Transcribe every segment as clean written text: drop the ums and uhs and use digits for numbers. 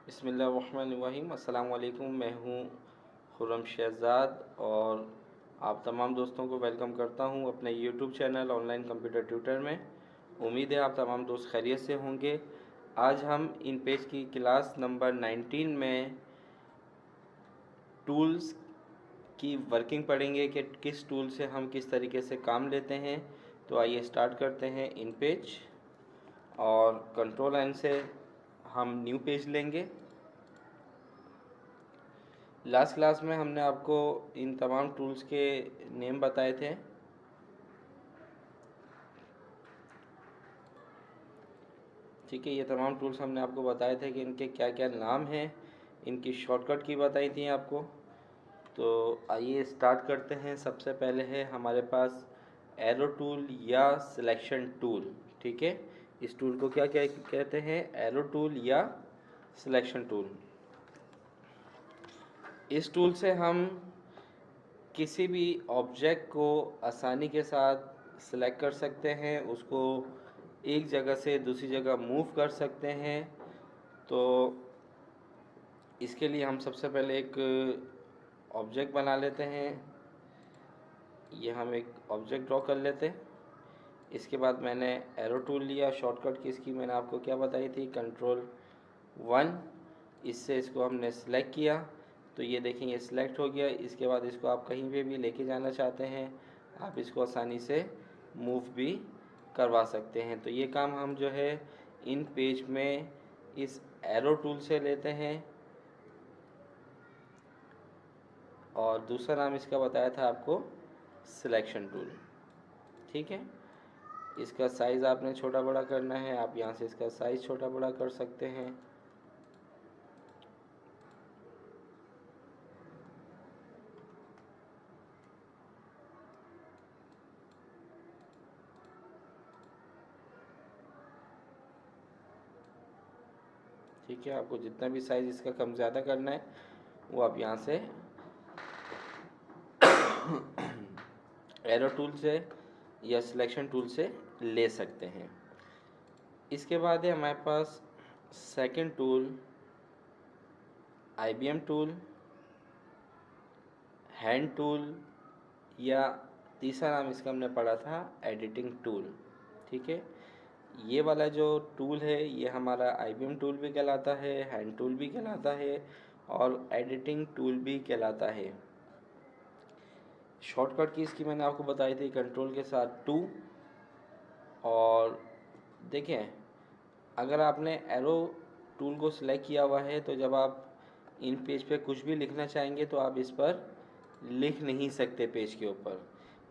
बिस्मिल्लाहिर्रहमानिर्रहीम। अस्सलाम वालेकुम। मैं हूँ खुर्रम शहज़ाद और आप तमाम दोस्तों को वेलकम करता हूँ अपने YouTube channel online computer tutor में। उम्मीद है आप तमाम दोस्त खैरियत से होंगे। आज हम इन पेज की क्लास नंबर 19 में टूल्स की वर्किंग पढ़ेंगे कि किस टूल से हम किस तरीके से काम लेते हैं। तो आइए स्टार्ट करते हैं इन पेज और कंट्रोल एन से हम न्यू पेज लेंगे। लास्ट क्लास में हमने आपको इन तमाम टूल्स के नेम बताए थे। ठीक है, ये तमाम टूल्स हमने आपको बताए थे कि इनके क्या क्या नाम हैं, इनकी शॉर्टकट की बताई थी आपको। तो आइए स्टार्ट करते हैं। सबसे पहले है हमारे पास एरो टूल या सिलेक्शन टूल। ठीक है, इस टूल को क्या क्या कहते हैं? एरो टूल या सिलेक्शन टूल। इस टूल से हम किसी भी ऑब्जेक्ट को आसानी के साथ सिलेक्ट कर सकते हैं, उसको एक जगह से दूसरी जगह मूव कर सकते हैं। तो इसके लिए हम सबसे पहले एक ऑब्जेक्ट बना लेते हैं। ये हम एक ऑब्जेक्ट ड्रॉ कर लेते हैं। इसके बाद मैंने एरो टूल लिया। शॉर्टकट की इसकी मैंने आपको क्या बताई थी? कंट्रोल 1। इससे इसको हमने सेलेक्ट किया तो ये देखें ये सिलेक्ट हो गया। इसके बाद इसको आप कहीं पे भी लेके जाना चाहते हैं, आप इसको आसानी से मूव भी करवा सकते हैं। तो ये काम हम जो है इन पेज में इस एरो टूल से लेते हैं। और दूसरा नाम इसका बताया था आपको सिलेक्शन टूल। ठीक है, इसका साइज़ आपने छोटा बड़ा करना है, आप यहाँ से इसका साइज़ छोटा बड़ा कर सकते हैं। ठीक है, आपको जितना भी साइज़ इसका कम ज़्यादा करना है वो आप यहाँ से एरो टूल से या सिलेक्शन टूल से ले सकते हैं। इसके बाद है हमारे पास second tool IBM tool, hand tool, या तीसरा नाम इसका हमने पढ़ा था एडिटिंग टूल। ठीक है, ये वाला जो टूल है ये हमारा IBM टूल भी कहलाता है, हैंड टूल भी कहलाता है और एडिटिंग टूल भी कहलाता है। शॉर्टकट की इसकी मैंने आपको बताई थी कंट्रोल के साथ 2। और देखें, अगर आपने एरो टूल को सिलेक्ट किया हुआ है तो जब आप इन पेज पे कुछ भी लिखना चाहेंगे तो आप इस पर लिख नहीं सकते पेज के ऊपर।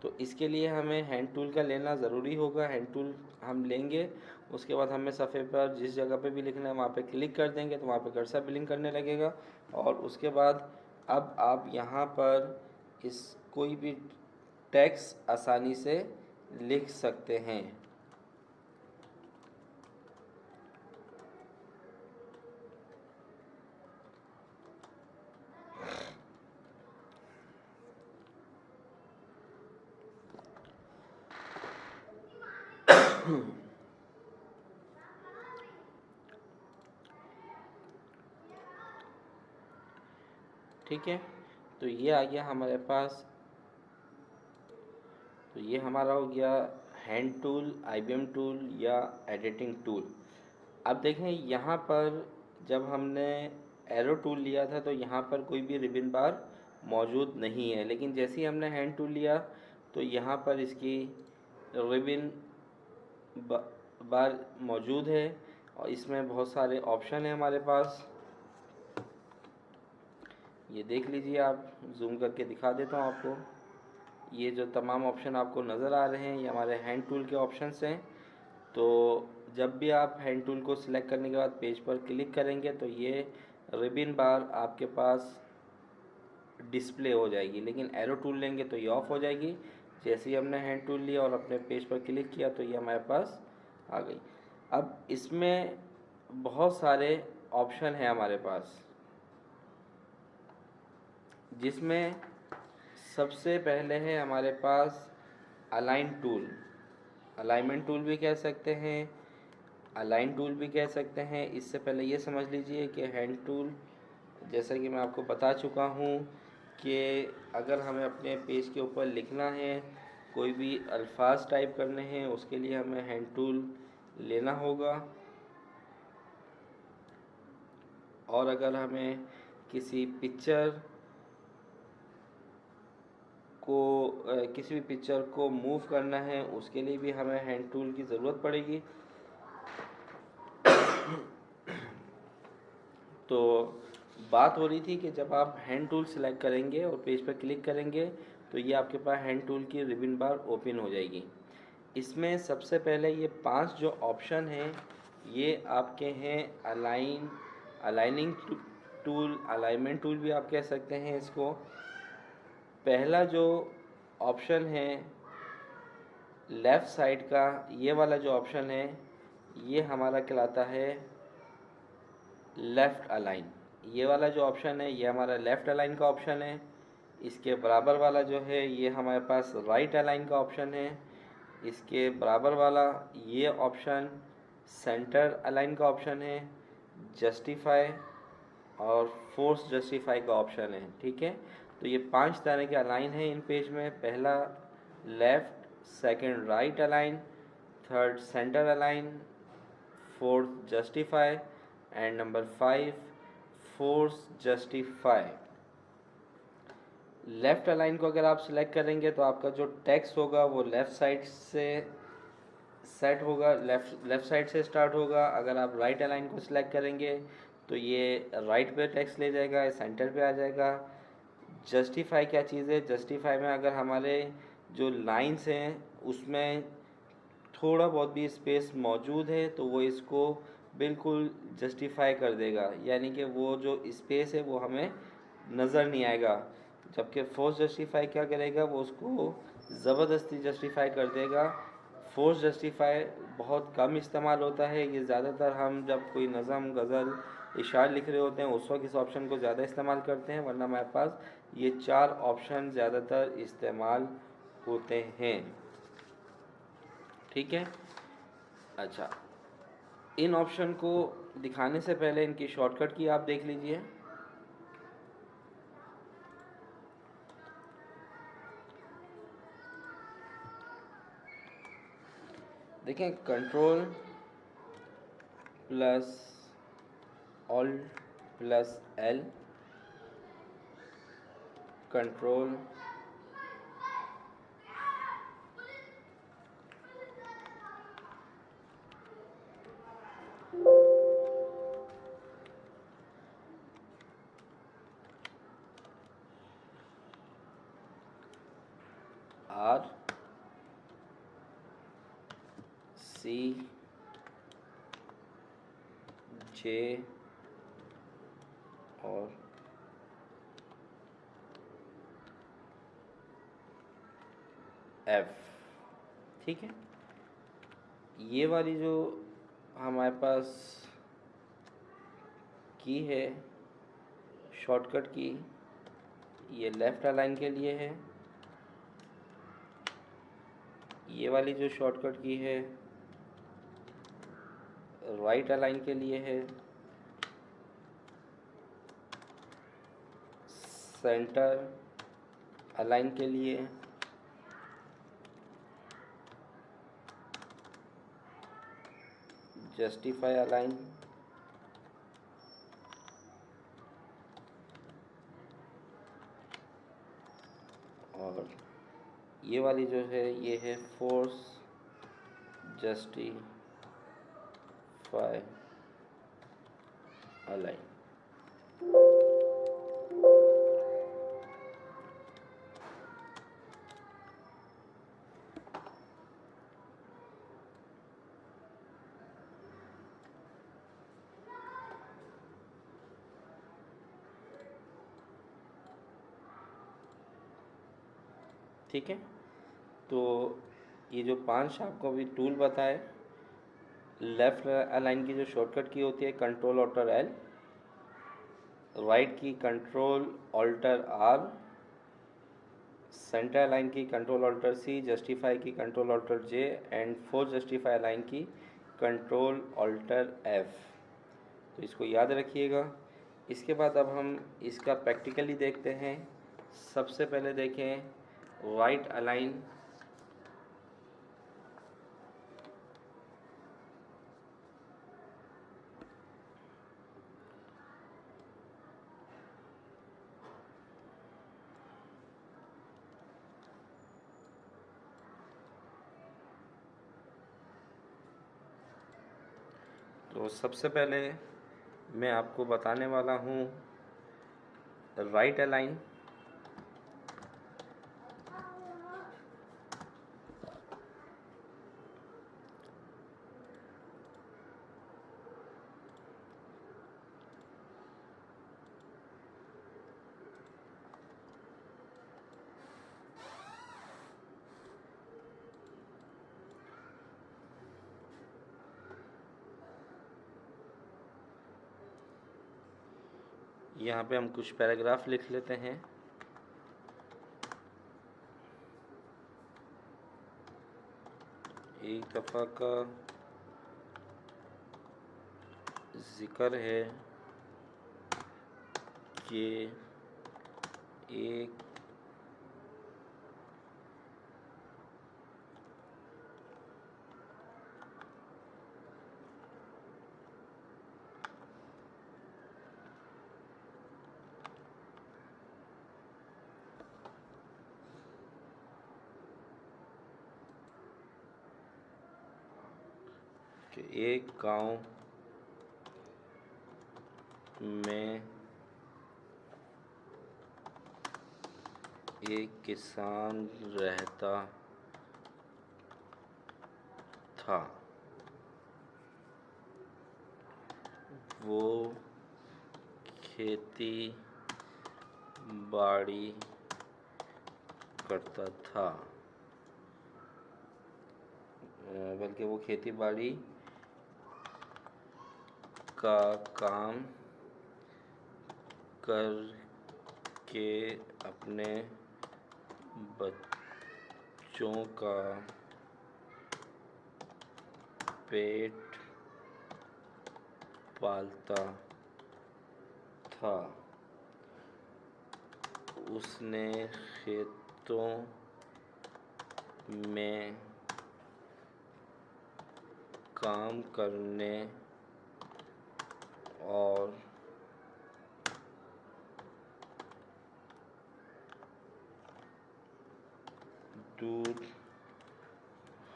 तो इसके लिए हमें हैंड टूल का लेना ज़रूरी होगा। हैंड टूल हम लेंगे, उसके बाद हमें सफ़े पर जिस जगह पे भी लिखना है वहाँ पे क्लिक कर देंगे तो वहाँ पे कर्सर ब्लिंक करने लगेगा। और उसके बाद अब आप यहाँ पर इस कोई भी टेक्स्ट आसानी से लिख सकते हैं। ठीक है, तो ये आ गया हमारे पास। तो ये हमारा हो गया हैंड टूल, IBM टूल या एडिटिंग टूल। अब देखें यहाँ पर जब हमने एरो टूल लिया था तो यहाँ पर कोई भी रिबन बार मौजूद नहीं है, लेकिन जैसे ही हमने हैंड टूल लिया तो यहाँ पर इसकी रिबन बार मौजूद है और इसमें बहुत सारे ऑप्शन हैं हमारे पास। ये देख लीजिए, आप जूम करके दिखा देता हूँ आपको। ये जो तमाम ऑप्शन आपको नज़र आ रहे हैं ये हमारे हैंड टूल के ऑप्शंस हैं। तो जब भी आप हैंड टूल को सिलेक्ट करने के बाद पेज पर क्लिक करेंगे तो ये रिबन बार आपके पास डिस्प्ले हो जाएगी, लेकिन एरो टूल लेंगे तो ये ऑफ हो जाएगी। जैसे ही हमने हैंड टूल लिया और अपने पेज पर क्लिक किया तो ये हमारे पास आ गई। अब इसमें बहुत सारे ऑप्शन हैं हमारे पास, जिसमें सबसे पहले है हमारे पास अलाइन टूल, अलाइनमेंट टूल भी कह सकते हैं, अलाइन टूल भी कह सकते हैं। इससे पहले ये समझ लीजिए कि हैंड टूल, जैसा कि मैं आपको बता चुका हूँ कि अगर हमें अपने पेज के ऊपर लिखना है, कोई भी अल्फाज टाइप करने हैं, उसके लिए हमें हैंड टूल लेना होगा। और अगर हमें किसी किसी भी पिक्चर को मूव करना है, उसके लिए भी हमें हैंड टूल की ज़रूरत पड़ेगी। तो बात हो रही थी कि जब आप हैंड टूल सेलेक्ट करेंगे और पेज पर क्लिक करेंगे तो ये आपके पास हैंड टूल की रिबन बार ओपन हो जाएगी। इसमें सबसे पहले ये 5 जो ऑप्शन हैं ये आपके हैं अलाइनिंग टूल, अलाइनमेंट टूल भी आप कह सकते हैं इसको। पहला जो ऑप्शन है लेफ़्ट साइड का, ये वाला जो ऑप्शन है ये हमारा कहलाता है लेफ़्ट अलाइन। ये वाला जो ऑप्शन है ये हमारा लेफ़्ट अलाइन का ऑप्शन है। इसके बराबर वाला जो है ये हमारे पास राइट अलाइन का ऑप्शन है। इसके बराबर वाला ये ऑप्शन सेंटर अलाइन का ऑप्शन है। जस्टिफाई और फोर्स जस्टिफाई का ऑप्शन है। ठीक है, तो ये 5 तरह के अलाइन हैं इन पेज में। पहला left, second right align, third centre align, fourth justify and number 5 force justify. Left align को अगर आप सिलेक्ट करेंगे तो आपका जो टेक्स्ट होगा वो लेफ़्ट साइड से सेट होगा, लेफ़्ट साइड से स्टार्ट होगा। अगर आप राइट अलाइन को सिलेक्ट करेंगे तो ये राइट पे टेक्स्ट ले जाएगा, सेंटर पे आ जाएगा। जस्टिफाई क्या चीज़ है? जस्टिफाई में अगर हमारे जो लाइंस हैं उसमें थोड़ा बहुत भी स्पेस मौजूद है तो वो इसको बिल्कुल जस्टिफाई कर देगा, यानी कि वो जो स्पेस है वो हमें नज़र नहीं आएगा। जबकि फोर्स जस्टिफाई क्या करेगा, वो उसको ज़बरदस्ती जस्टिफाई कर देगा। फोर्स जस्टिफाई बहुत कम इस्तेमाल होता है, ये ज़्यादातर हम जब कोई नज़म, गज़ल, इशार लिख रहे होते हैं उस वक्त इस ऑप्शन को ज़्यादा इस्तेमाल करते हैं, वरना हमारे पास ये 4 ऑप्शन ज़्यादातर इस्तेमाल होते हैं। ठीक है, अच्छा, इन ऑप्शन को दिखाने से पहले इनकी शॉर्टकट की आप देख लीजिए। देखें, control plus alt plus L, control R C J और एफ। ठीक है, ये वाली जो हमारे पास की है शॉर्टकट की, ये लेफ़्ट अलाइन के लिए है। ये वाली जो शॉर्टकट की है राइट अलाइन के लिए है। सेंटर अलाइन के लिए, जस्टिफाई अलाइन, और ये वाली जो है ये है फोर्स जस्टिफाई अलाइन। ठीक है, तो ये जो 5 आपको अभी टूल बताए, लेफ़्ट अलाइन की जो शॉर्टकट की होती है कंट्रोल ऑल्टर एल, राइट की control alt R, centre line की कंट्रोल ऑल्टर सी, जस्टिफाई की control alt J and force justify line की कंट्रोल ऑल्टर एफ, तो इसको याद रखिएगा। इसके बाद अब हम इसका प्रैक्टिकली देखते हैं। सबसे पहले देखें राइट अलाइन, तो सबसे पहले मैं आपको बताने वाला हूँ राइट अलाइन। यहाँ पे हम कुछ पैराग्राफ लिख लेते हैं। एक दफ़ा का जिक्र है कि एक गांव में एक किसान रहता था। वो खेती बाड़ी करता था, बल्कि वो खेती बाड़ी का काम करके अपने बच्चों का पेट पालता था। उसने खेतों में काम करने और दूध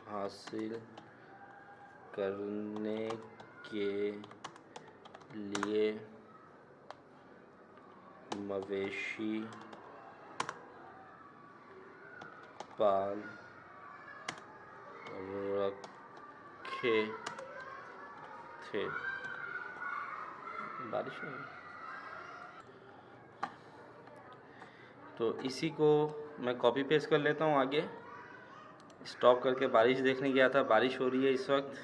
हासिल करने के लिए मवेशी पाल रखे थे। बारिश में तो इसी को मैं कॉपी पेस्ट कर लेता हूँ आगे। स्टॉप करके बारिश देखने गया था, बारिश हो रही है इस वक्त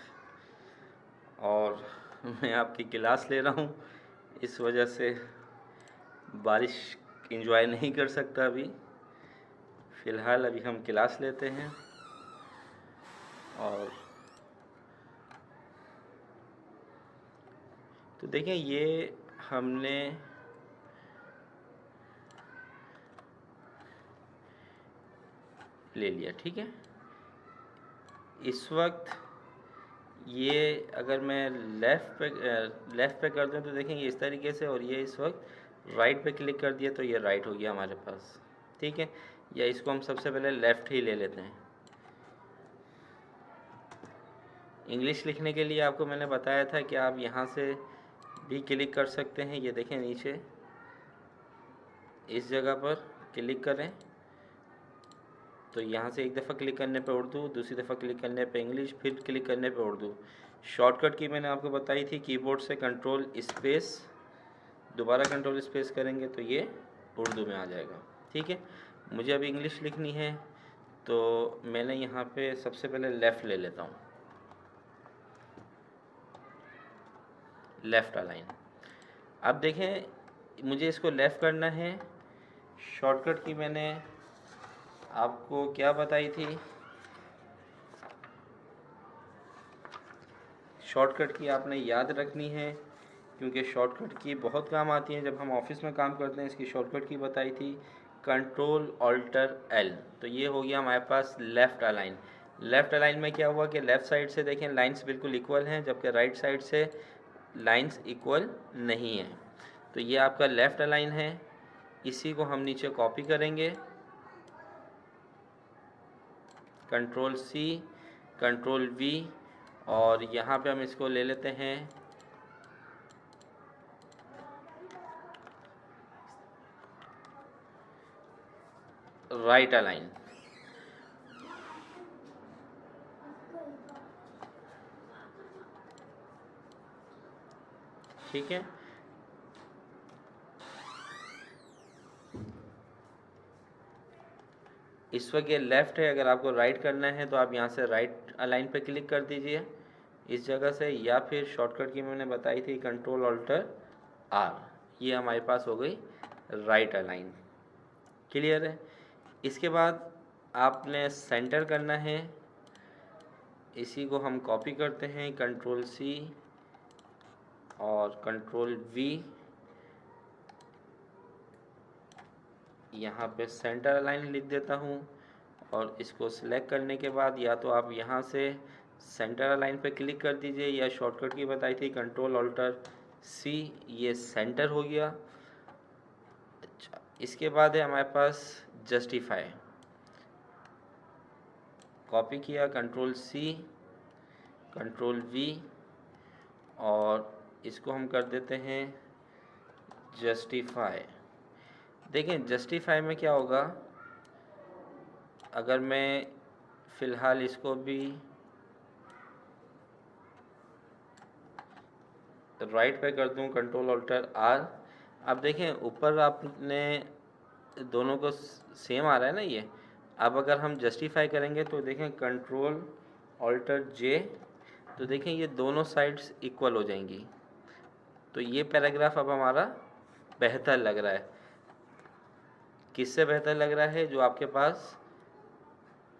और मैं आपकी क्लास ले रहा हूँ, इस वजह से बारिश एंजॉय नहीं कर सकता अभी। फ़िलहाल अभी हम क्लास लेते हैं और तो देखें ये हमने ले लिया, ठीक है। इस वक्त ये अगर मैं लेफ़्ट पे कर दूं तो देखेंगे इस तरीके से, और ये इस वक्त राइट पे क्लिक कर दिया तो ये राइट हो गया हमारे पास, ठीक है। या इसको हम सबसे पहले लेफ़्ट ही ले लेते हैं। इंग्लिश लिखने के लिए आपको मैंने बताया था कि आप यहाँ से भी क्लिक कर सकते हैं। ये देखें नीचे इस जगह पर क्लिक करें तो यहाँ से एक दफ़ा क्लिक करने पे उर्दू, दूसरी दफ़ा क्लिक करने पे इंग्लिश, फिर क्लिक करने पे उर्दू। शॉर्टकट की मैंने आपको बताई थी, कीबोर्ड से कंट्रोल स्पेस, दोबारा कंट्रोल स्पेस करेंगे तो ये उर्दू में आ जाएगा, ठीक है। मुझे अभी इंग्लिश लिखनी है तो मैंने यहाँ पे सबसे पहले लेफ़्ट ले लेता हूँ, लेफ़्ट अलाइन। अब देखें मुझे इसको लेफ़्ट करना है। शॉर्टकट की मैंने आपको क्या बताई थी, शॉर्टकट की आपने याद रखनी है, क्योंकि शॉर्टकट की बहुत काम आती हैं। जब हम ऑफिस में काम करते हैं, इसकी शॉर्टकट की बताई थी, कंट्रोल ऑल्टर एल। तो ये हो गया हमारे पास लेफ़्ट अलाइन। लेफ़्ट अलाइन में क्या हुआ कि लेफ़्ट साइड से देखें लाइंस बिल्कुल इक्वल हैं, जबकि राइट साइड से लाइंस इक्वल नहीं हैं। तो ये आपका लेफ़्ट अलाइन है। इसी को हम नीचे कॉपी करेंगे, कंट्रोल सी, कंट्रोल वी, और यहाँ पे हम इसको ले लेते हैं राइट अलाइन। ठीक है, इस वक्त ये लेफ़्ट है। अगर आपको राइट करना है तो आप यहाँ से राइट अलाइन पे क्लिक कर दीजिए इस जगह से, या फिर शॉर्टकट की मैंने बताई थी कंट्रोल ऑल्टर आर। ये हमारे पास हो गई राइट अलाइन। क्लियर है। इसके बाद आपने सेंटर करना है। इसी को हम कॉपी करते हैं, कंट्रोल सी और कंट्रोल वी, यहाँ पे सेंटर अलाइन लिख देता हूँ। और इसको सिलेक्ट करने के बाद या तो आप यहाँ से सेंटर अलाइन पे क्लिक कर दीजिए, या शॉर्टकट की बताई थी कंट्रोल ऑल्टर सी, ये सेंटर हो गया। अच्छा, इसके बाद है हमारे पास जस्टिफाई। कॉपी किया, कंट्रोल सी, कंट्रोल वी, और इसको हम कर देते हैं जस्टिफाई। देखें जस्टिफाई में क्या होगा, अगर मैं फ़िलहाल इसको भी राइट पे कर दूं, कंट्रोल ऑल्टर आर, अब देखें ऊपर आपने दोनों को सेम आ रहा है ना ये। अब अगर हम जस्टिफाई करेंगे तो देखें कंट्रोल ऑल्टर जे, तो देखें ये दोनों साइड्स इक्वल हो जाएंगी। तो ये पैराग्राफ अब हमारा बेहतर लग रहा है। किससे बेहतर लग रहा है? जो आपके पास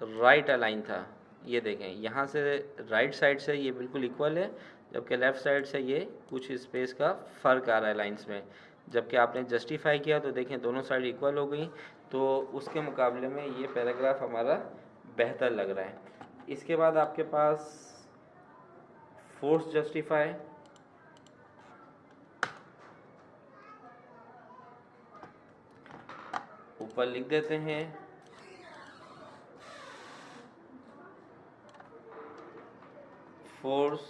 राइट अलाइन था। ये देखें यहाँ से राइट साइड से ये बिल्कुल इक्वल है, जबकि लेफ़्ट साइड से ये कुछ स्पेस का फ़र्क आ रहा है लाइंस में। जबकि आपने जस्टिफाई किया तो देखें दोनों साइड इक्वल हो गई, तो उसके मुकाबले में ये पैराग्राफ हमारा बेहतर लग रहा है। इसके बाद आपके पास फोर्स जस्टिफाई। ऊपर लिख देते हैं फोर्स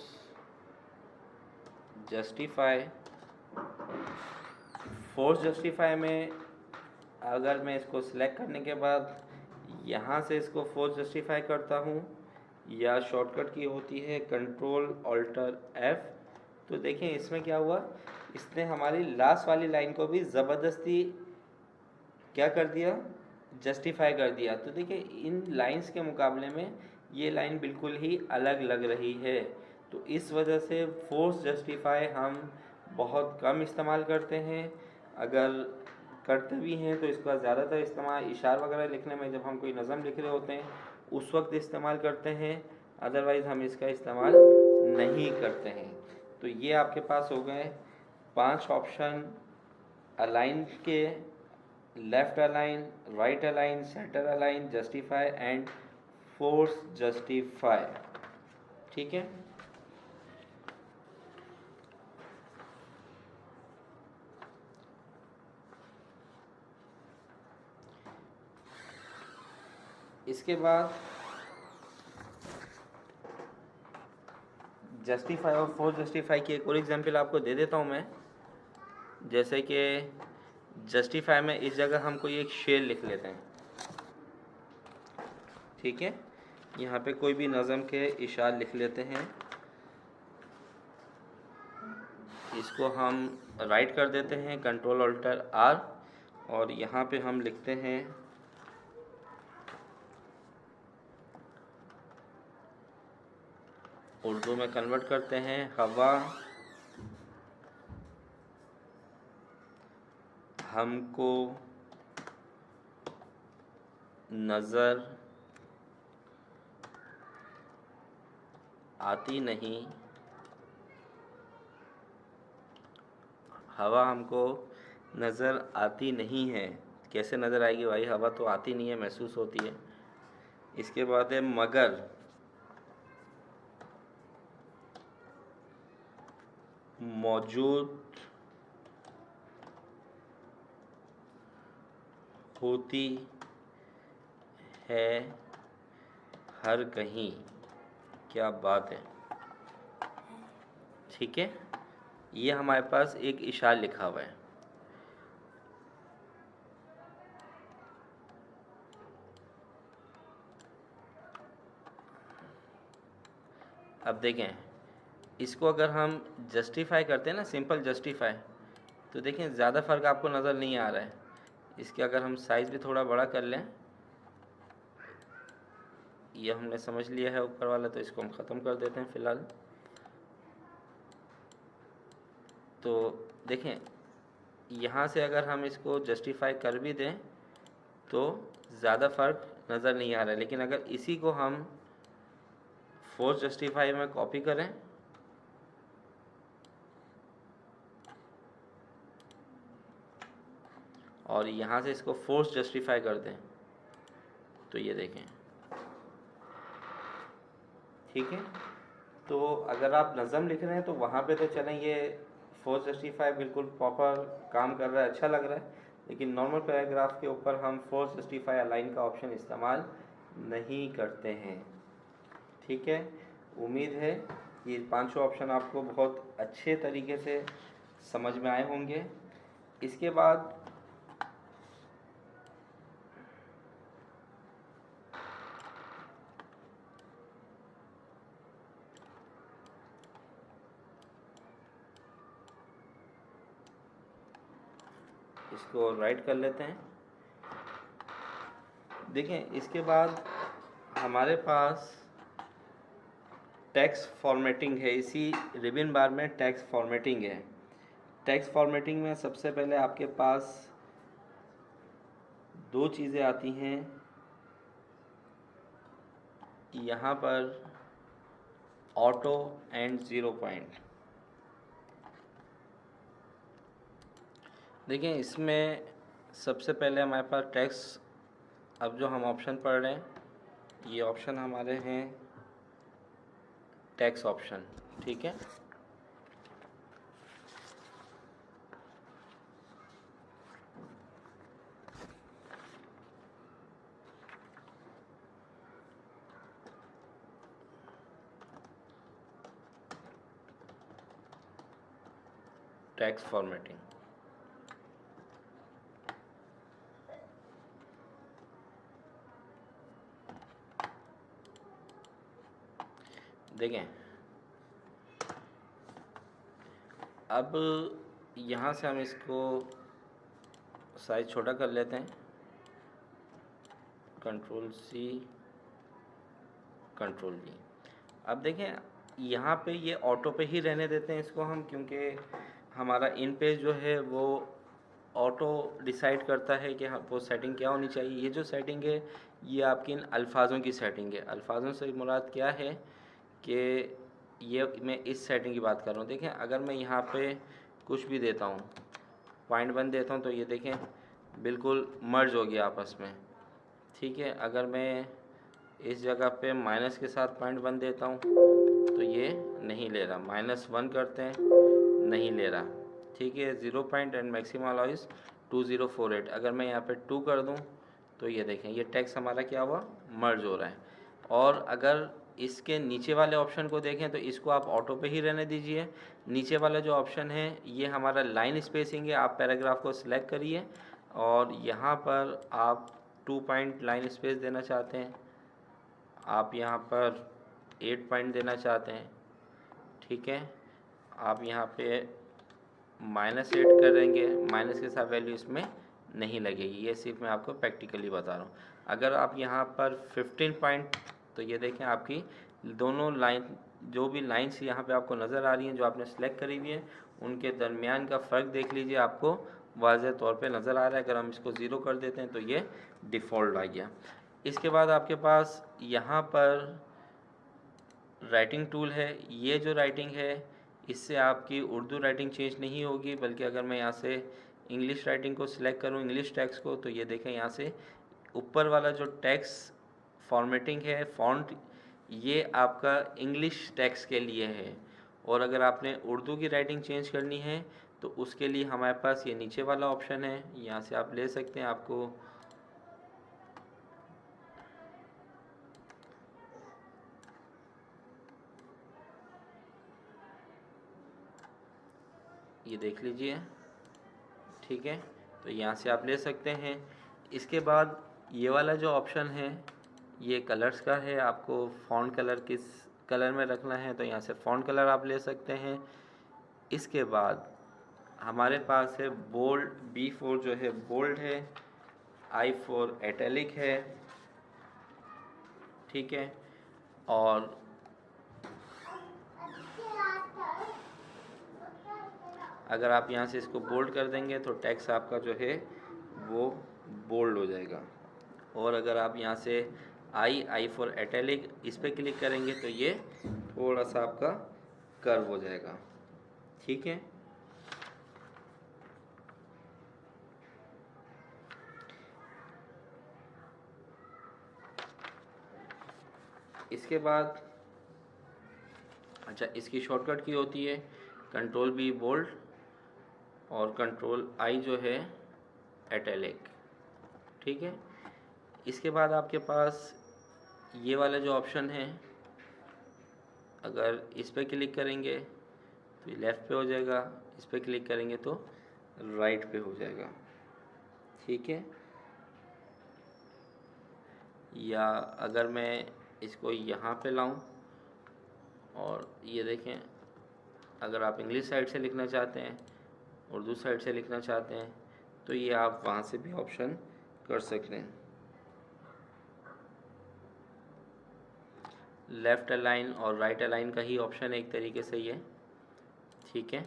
जस्टिफाई। फोर्स जस्टिफाई में अगर मैं इसको सिलेक्ट करने के बाद यहाँ से इसको फोर्स जस्टिफाई करता हूँ, या शॉर्टकट की होती है कंट्रोल ऑल्टर एफ, तो देखें इसमें क्या हुआ, इसने हमारी लास्ट वाली लाइन को भी ज़बरदस्ती क्या कर दिया, जस्टिफाई कर दिया। तो देखिए इन लाइंस के मुकाबले में ये लाइन बिल्कुल ही अलग लग रही है। तो इस वजह से फोर्स जस्टिफाई हम बहुत कम इस्तेमाल करते हैं। अगर करते भी हैं तो इसका ज़्यादातर इस्तेमाल इशार वगैरह लिखने में, जब हम कोई नज़म लिख रहे होते हैं उस वक्त इस्तेमाल करते हैं, अदरवाइज़ हम इसका इस्तेमाल नहीं करते हैं। तो ये आपके पास हो गए 5 ऑप्शन अलाइन के, left align, right align, centre align, justify and force justify. ठीक है। इसके बाद जस्टिफाई और फोर्स जस्टिफाई की एक और एग्जांपल आपको दे देता हूँ मैं। जैसे कि जस्टिफाई में इस जगह हम कोई एक शेर लिख लेते हैं। ठीक है, यहाँ पे कोई भी नज़म के इशार लिख लेते हैं। इसको हम राइट कर देते हैं कंट्रोल ऑल्टर आर, और यहाँ पे हम लिखते हैं उर्दू में कन्वर्ट करते हैं, हवा हमको नज़र आती नहीं, हवा हमको नज़र आती नहीं है। कैसे नज़र आएगी भाई, हवा तो आती नहीं है, महसूस होती है। इसके बाद है मगर मौजूद होती है हर कहीं। क्या बात है, ठीक है। ये हमारे पास एक इशार लिखा हुआ है। अब देखें, इसको अगर हम जस्टिफाई करते हैं ना, सिंपल जस्टिफाई, तो देखें ज़्यादा फ़र्क आपको नज़र नहीं आ रहा है। इसके अगर हम साइज़ भी थोड़ा बड़ा कर लें, ये हमने समझ लिया है ऊपर वाला, तो इसको हम ख़त्म कर देते हैं फ़िलहाल। तो देखें, यहाँ से अगर हम इसको जस्टिफाई कर भी दें तो ज़्यादा फ़र्क नज़र नहीं आ रहा है। लेकिन अगर इसी को हम फोर्स जस्टिफाई में कॉपी करें और यहाँ से इसको फोर्स जस्टिफाई कर दें, तो ये देखें, ठीक है। तो अगर आप नज़म लिख रहे हैं तो वहाँ पे तो चलें, ये फोर्स जस्टिफाई बिल्कुल प्रॉपर काम कर रहा है, अच्छा लग रहा है। लेकिन नॉर्मल पैराग्राफ के ऊपर हम फोर्स जस्टिफाई अलाइन का ऑप्शन इस्तेमाल नहीं करते हैं, ठीक है। उम्मीद है ये पांचों ऑप्शन आपको बहुत अच्छे तरीके से समझ में आए होंगे। इसके बाद इसको राइट कर लेते हैं। देखें, इसके बाद हमारे पास टेक्स्ट फॉर्मेटिंग है। इसी रिबन बार में टेक्स्ट फॉर्मेटिंग है। टेक्स्ट फॉर्मेटिंग में सबसे पहले आपके पास दो चीज़ें आती हैं। यहाँ पर ऑटो एंड ज़ीरो पॉइंट। देखिए, इसमें सबसे पहले हमारे पास टेक्स्ट, अब जो हम ऑप्शन पढ़ रहे हैं ये ऑप्शन हमारे हैं टेक्स्ट ऑप्शन, ठीक है। टेक्स्ट फॉर्मेटिंग, देखें अब यहाँ से हम इसको साइज छोटा कर लेते हैं, कंट्रोल सी कंट्रोल वी। अब देखें, यहाँ पे ये ऑटो पे ही रहने देते हैं इसको हम, क्योंकि हमारा इन पेज जो है वो ऑटो डिसाइड करता है कि वो सेटिंग क्या होनी चाहिए। ये जो सेटिंग है ये आपकी इन अल्फाजों की सेटिंग है। अल्फाजों से मुराद क्या है कि ये मैं इस सेटिंग की बात कर रहा हूँ। देखें, अगर मैं यहाँ पे कुछ भी देता हूँ, .1 देता हूँ, तो ये देखें बिल्कुल मर्ज हो गया आपस में, ठीक है। अगर मैं इस जगह पे माइनस के साथ .1 देता हूँ तो ये नहीं ले रहा, -1 करते हैं, नहीं ले रहा, ठीक है। 0 point and maximum allow is 2048। अगर मैं यहाँ पे 2 कर दूँ तो ये देखें ये टेक्स्ट हमारा क्या हुआ, मर्ज हो रहा है। और अगर इसके नीचे वाले ऑप्शन को देखें तो इसको आप ऑटो पे ही रहने दीजिए। नीचे वाला जो ऑप्शन है ये हमारा लाइन स्पेसिंग है। आप पैराग्राफ को सिलेक्ट करिए और यहाँ पर आप 2 पॉइंट लाइन स्पेस देना चाहते हैं, आप यहाँ पर 8 पॉइंट देना चाहते हैं, ठीक है। आप यहाँ पे -8 करेंगे, माइनस के साथ वैल्यू इसमें नहीं लगेगी। ये सिर्फ मैं आपको प्रैक्टिकली बता रहा हूँ। अगर आप यहाँ पर 15 पॉइंट, तो ये देखें आपकी दोनों लाइन, जो भी लाइंस यहाँ पे आपको नज़र आ रही हैं जो आपने सेलेक्ट करी हुई है, उनके दरमियान का फ़र्क देख लीजिए, आपको वाज़ेह तौर पे नज़र आ रहा है। अगर हम इसको ज़ीरो कर देते हैं तो ये डिफ़ॉल्ट आ गया। इसके बाद आपके पास यहाँ पर राइटिंग टूल है। ये जो राइटिंग है इससे आपकी उर्दू राइटिंग चेंज नहीं होगी, बल्कि अगर मैं यहाँ से इंग्लिश राइटिंग को सिलेक्ट करूँ, इंग्लिश टेक्स्ट को, तो ये देखें यहाँ से ऊपर वाला जो टेक्स्ट फॉर्मेटिंग है, फ़ॉन्ट, ये आपका इंग्लिश टेक्स्ट के लिए है। और अगर आपने उर्दू की राइटिंग चेंज करनी है तो उसके लिए हमारे पास ये नीचे वाला ऑप्शन है, यहाँ से आप ले सकते हैं। आपको ये देख लीजिए, ठीक है, तो यहाँ से आप ले सकते हैं। इसके बाद ये वाला जो ऑप्शन है ये कलर्स का है, आपको फ़ॉन्ट कलर किस कलर में रखना है तो यहाँ से फ़ॉन्ट कलर आप ले सकते हैं। इसके बाद हमारे पास है बोल्ड, B4 जो है बोल्ड है, I4 एटैलिक है, ठीक है। और अगर आप यहाँ से इसको बोल्ड कर देंगे तो टेक्स्ट आपका जो है वो बोल्ड हो जाएगा। और अगर आप यहाँ से I4 एटैलिक इस पर क्लिक करेंगे तो ये थोड़ा सा आपका कर्व हो जाएगा, ठीक है। इसके बाद अच्छा, इसकी शॉर्टकट की होती है Ctrl+B बोल्ड और Ctrl+I जो है एटैलिक, ठीक है। इसके बाद आपके पास ये वाला जो ऑप्शन है, अगर इस पर क्लिक करेंगे तो ये लेफ़्ट पे हो जाएगा, इस पर क्लिक करेंगे तो राइट पे हो जाएगा, ठीक है। या अगर मैं इसको यहाँ पे लाऊं और ये देखें, अगर आप इंग्लिश साइड से लिखना चाहते हैं, उर्दू साइड से लिखना चाहते हैं, तो ये आप वहाँ से भी ऑप्शन कर सकते हैं। लेफ़्ट अलाइन और राइट अलाइन का ही ऑप्शन है एक तरीके से ये, ठीक है।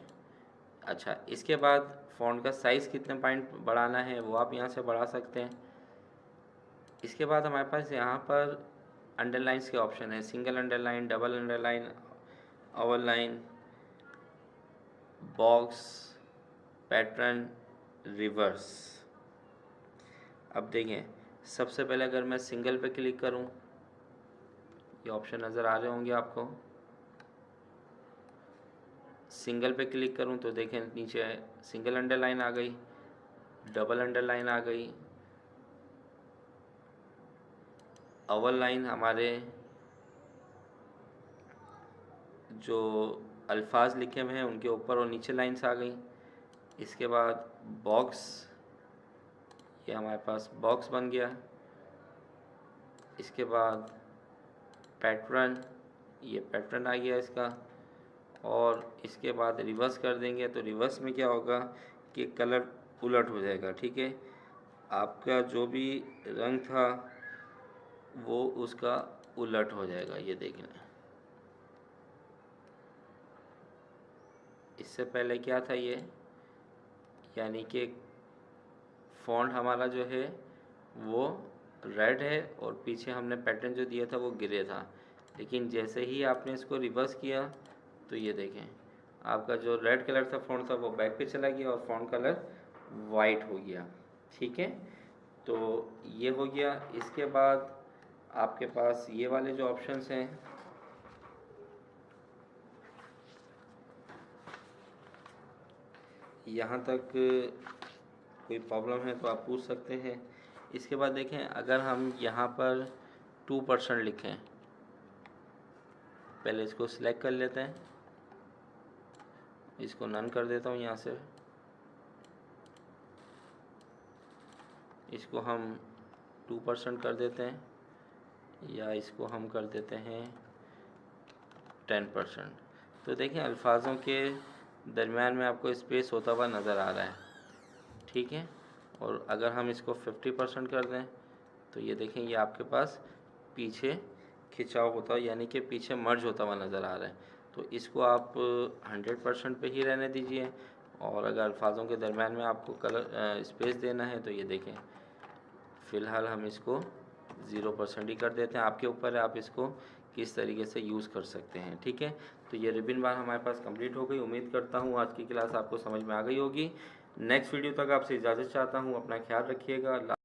अच्छा, इसके बाद फ़ॉन्ट का साइज़ कितने पॉइंट बढ़ाना है वो आप यहाँ से बढ़ा सकते हैं। इसके बाद हमारे पास यहाँ पर अंडरलाइंस के ऑप्शन है, single underline, double underline, overline, box, pattern, reverse. अब देखें, सबसे पहले अगर मैं सिंगल पे क्लिक करूं, ये ऑप्शन नज़र आ रहे होंगे आपको। सिंगल पे क्लिक करूं तो देखें नीचे सिंगल अंडरलाइन आ गई, डबल अंडरलाइन आ गई, ओवरलाइन, हमारे जो अल्फाज लिखे हुए हैं उनके ऊपर और नीचे लाइन्स आ गई। इसके बाद बॉक्स, ये हमारे पास बॉक्स बन गया। इसके बाद पैटर्न, ये पैटर्न आ गया इसका। और इसके बाद रिवर्स कर देंगे तो रिवर्स में क्या होगा कि कलर उलट हो जाएगा, ठीक है। आपका जो भी रंग था वो उसका उलट हो जाएगा, ये देखें। इससे पहले क्या था ये, यानी कि फ़ॉन्ट हमारा जो है वो रेड है और पीछे हमने पैटर्न जो दिया था वो ग्रे था, लेकिन जैसे ही आपने इसको रिवर्स किया तो ये देखें आपका जो रेड कलर था फ़ॉन्ट था वो बैक पे चला गया और फ़ॉन्ट कलर वाइट हो गया, ठीक है। तो ये हो गया। इसके बाद आपके पास ये वाले जो ऑप्शंस हैं, यहाँ तक कोई प्रॉब्लम है तो आप पूछ सकते हैं। इसके बाद देखें, अगर हम यहाँ पर 2% लिखें, पहले इसको सिलेक्ट कर लेते हैं, इसको नन कर देता हूँ यहाँ से, इसको हम 2% कर देते हैं, या इसको हम कर देते हैं 10%। तो देखें अल्फाजों के दरमियान में आपको स्पेस होता हुआ नज़र आ रहा है, ठीक है। और अगर हम इसको 50% कर दें तो ये देखें ये आपके पास पीछे खिंचाव होता है, यानी कि पीछे मर्ज होता हुआ नज़र आ रहा है। तो इसको आप 100% पे ही रहने दीजिए। और अगर अल्फाजों के दरमियान में आपको कलर स्पेस देना है तो ये देखें फ़िलहाल हम इसको 0% ही कर देते हैं। आपके ऊपर है आप इसको किस तरीके से यूज़ कर सकते हैं, ठीक है। तो तो ये रिबन बार हमारे पास कंप्लीट हो गई। उम्मीद करता हूँ आज की क्लास आपको समझ में आ गई होगी। नेक्स्ट वीडियो तक आपसे इजाज़त चाहता हूँ। अपना ख्याल रखिएगा।